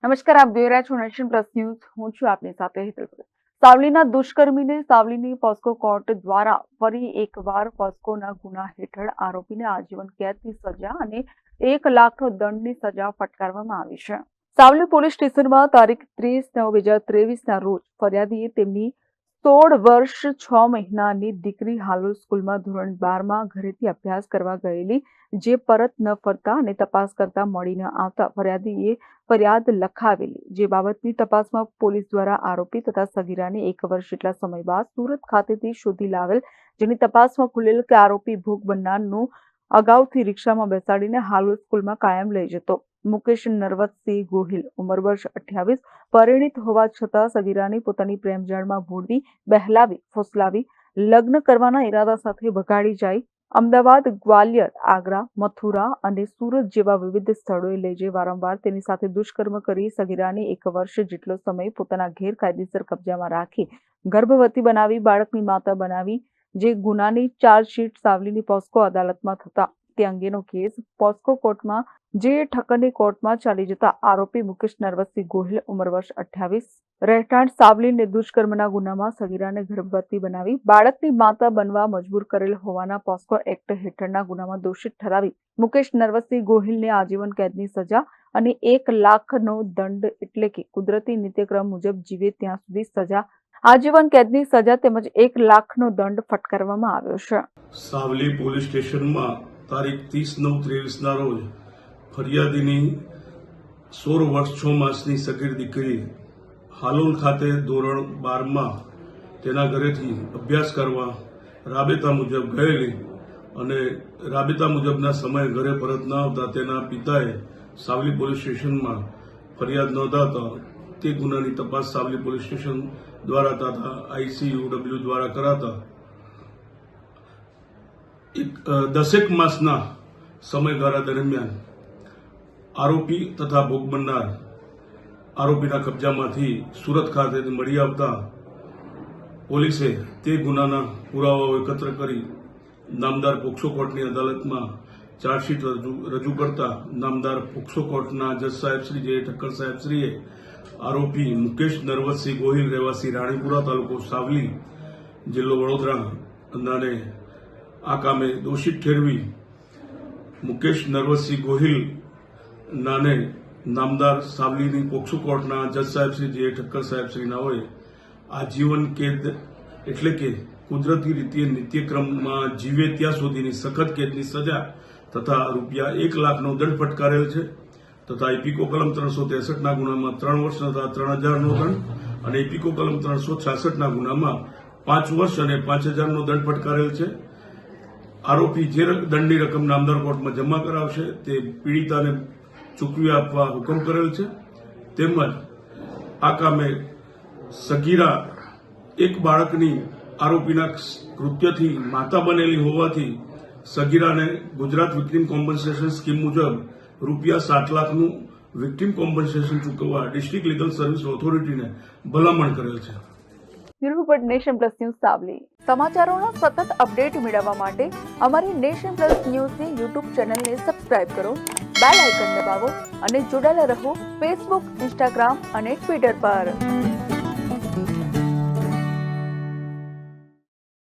નમસ્કાર, આપ જોઈ રહ્યા છો નેશન પ્લસ ન્યૂઝ. હું છું આપની સાથે હેતલ ભગત. સાવલીના દુષ્કર્મીને સાવલીની પોસ્કો કોર્ટ દ્વારા ફરી એકવાર પોસ્કોના ગુના હેઠળ આરોપીને આજીવન કેદની સજા અને 1 લાખનો દંડની સજા ફટકારવામાં આવી છે. સાવલી પોલીસ સ્ટેશનમાં તારીખ 30/9/2023ના રોજ ફરિયાદીએ તેમની 16 વર્ષ 6 મહિનાની દીકરી હાલોલ સ્કૂલમાં ધોરણ 12માં ઘરેથી અભ્યાસ કરવા ગયેલી, જે પરત ન ફરતા અને તપાસ કરતા મળી ન આવતા ફરિયાદીએ ફરિયાદ લખાવેલી, જે બાબતની તપાસમાં પોલીસ દ્વારા આરોપી તથા સગીરાને 1 વર્ષ જેટલા સમય બાદ સુરત ખાતેથી શોધી લાવેલ, જેની તપાસમાં ખુલેલ કે આરોપી ભોગ બનનારનું અગાઉથી રિક્ષામાં બેસાડીને હાલોલ સ્કૂલમાં કાયમ લઈ જતો. મુકેશ નરવતસિંહ ગોહિલ, ઉંમર વર્ષ 28, પરિણીત હોવા છતાં સગીરાને પોતાની પ્રેમજાળમાં ભોળવી, બહેલાવી, ફોસલાવી લગ્ન કરવાના ઈરાદા સાથે ભગાડી જાય અમદાવાદ, ગ્વાલિયર, આગ્રા, મથુરા અને સુરત જેવા વિવિધ સ્થળોએ લઈ જઈ વારંવાર તેની સાથે દુષ્કર્મ કરી સગીરાને 1 વર્ષ જેટલો સમય પોતાના ગેરકાયદેસર કબજામાં રાખી ગર્ભવતી બનાવી બાળકની માતા બનાવી, જે ગુનાની ચાર્જશીટ સાવલીની પોસ્કો અદાલતમાં થતા તે અંગેનો કેસ પોસ્કો કોર્ટમાં જે ઠક્કરની કોર્ટમાં ચાલી જતા આરોપી મુકેશ નરવતસિંહ ગોહિલ, ઉંમર વર્ષ 28, રહેઠાણ સાવલીને દુષ્કર્મના ગુનામાં સગીરાને ગર્ભવતી બનાવી બાળકની માતા બનવા મજબૂર કરેલ હોવાના પોસ્કો એક્ટ હેઠળના ગુનામાં દોષિત ઠરાવી મુકેશ નરવતસિંહ ગોહિલને આજીવન કેદની સજા અને 1 લાખનો દંડ એટલે કે કુદરતી નીતિક્રમ મુજબ જીવે ત્યાં સુધી સજા, આજીવન કેદની સજા તેમજ 1 લાખનો દંડ ફટકારવામાં આવ્યો છે. સાવલી પોલીસ સ્ટેશનમાં તારીખ 30/9/23ના રોજ ફરિયાદીની 16 વર્ષ 6 માસની સગીર દીકરી હાલોલ ખાતે ધોરણ 12માં તેના ઘરેથી અભ્યાસ કરવા રાબેતા મુજબ ગયેલી અને રાબેતા મુજબના સમયે ઘરે પરત ન આવતા તેના પિતાએ સાવલી પોલીસ સ્ટેશનમાં ફરિયાદ નોંધાતા તે ગુનાની તપાસ સાવલી પોલીસ સ્ટેશન દ્વારા તથા ICUW દ્વારા કરાતા 10 માસના સમયગાળા દરમિયાન આરોપી તથા ભોગ બનનાર આરોપીના કબજામાંથી સુરત ખાતેથી મળી આવતા પોલીસે તે ગુનાના પુરાવાઓ એકત્ર કરી નામદાર પોક્સો કોર્ટની અદાલતમાં ચાર્જશીટ રજૂ કરતા નામદાર પોક્સો કોર્ટના જજ સાહેબ શ્રી જે ઠક્કર સાહેબ શ્રીએ આરોપી મુકેશ નરવતસિંહ ગોહિલ, રહેવાસી રાણીપુરા, તાલુકો સાવલી, જિલ્લો વડોદરા નાને આ કામે દોષિત ઠેરવી મુકેશ નરવતસિંહ ગોહિલ નાને નામદાર સાવલીની પોક્સો કોર્ટના જજ સાહેબ શ્રી જે ઠક્કર સાહેબ શ્રી નાઓએ આજીવન કેદ એટલે કે કુદરતી રીતે નિત્યક્રમમાં જીવે ત્યાં સુધીની સખત કેદની સજા તથા ₹1 લાખનો દંડ ફટકારેલ છે તથા ઇપીકો કલમ 363ના ગુનામાં 3 વર્ષ તથા 3000નો દંડ અને ઇપીકો કલમ 366ના ગુનામાં 5 વર્ષ અને 5000નો દંડ ફટકારેલ છે. આરોપી જે દંડની રકમ નામદાર કોર્ટમાં જમા કરાવશે તે પીડિતાને ચૂકવી આપવા હુકમ કરેલ છે. તેમજ આ કામે સગીરા એક બાળકની આરોપીના કૃત્યથી માતા બનેલી હોવાથી સગીરાને ગુજરાત વિક્ટીમ કોમ્પન્સેશન સ્કીમ મુજબ ₹7 લાખનું વિક્ટીમ કોમ્પન્સેશન ચૂકવવા ડિસ્ટ્રિક્ટ લીગલ સર્વિસ ઓથોરિટીને ભલામણ કરેલ છે. Bureau nation plus news Savli. સમાચારોના સતત અપડેટ મેળવવા માટે અમારી નેશન પ્લસ ન્યૂઝની YouTube ચેનલને સબસ્ક્રાઇબ કરો, બેલ આઇકન દબાવો અને જોડાયેલા રહો ફેસબુક, ઇન્સ્ટાગ્રામ અને ટ્વિટર પર.